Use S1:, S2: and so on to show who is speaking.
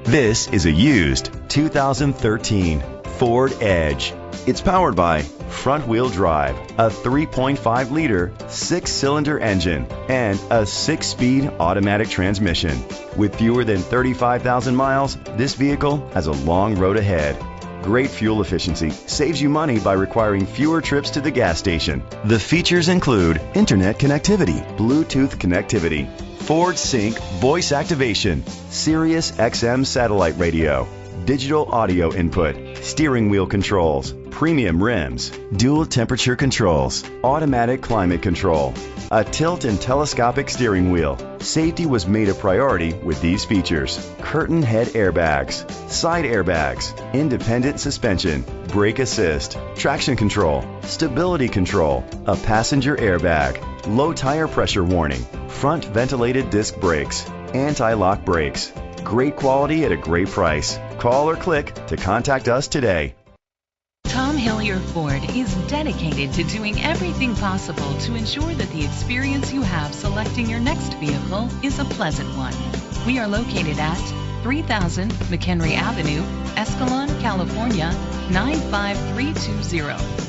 S1: This is a used 2013 Ford Edge. It's powered by front-wheel drive, a 3.5-liter, 6-cylinder engine, and a 6-speed automatic transmission. With fewer than 35,000 miles, this vehicle has a long road ahead. Great fuel efficiency saves you money by requiring fewer trips to the gas station. The features include internet connectivity, Bluetooth connectivity, Ford Sync voice activation, Sirius XM satellite radio, digital audio input, steering wheel controls, premium rims, dual temperature controls, automatic climate control, a tilt and telescopic steering wheel. Safety was made a priority with these features: curtain head airbags, side airbags, independent suspension, brake assist, traction control, stability control, a passenger airbag, low tire pressure warning, front ventilated disc brakes, anti-lock brakes. Great quality at a great price. Call or click to contact us today.
S2: Tom Hillier Ford is dedicated to doing everything possible to ensure that the experience you have selecting your next vehicle is a pleasant one. We are located at 3000 McHenry Avenue, Escalon, California, 95320.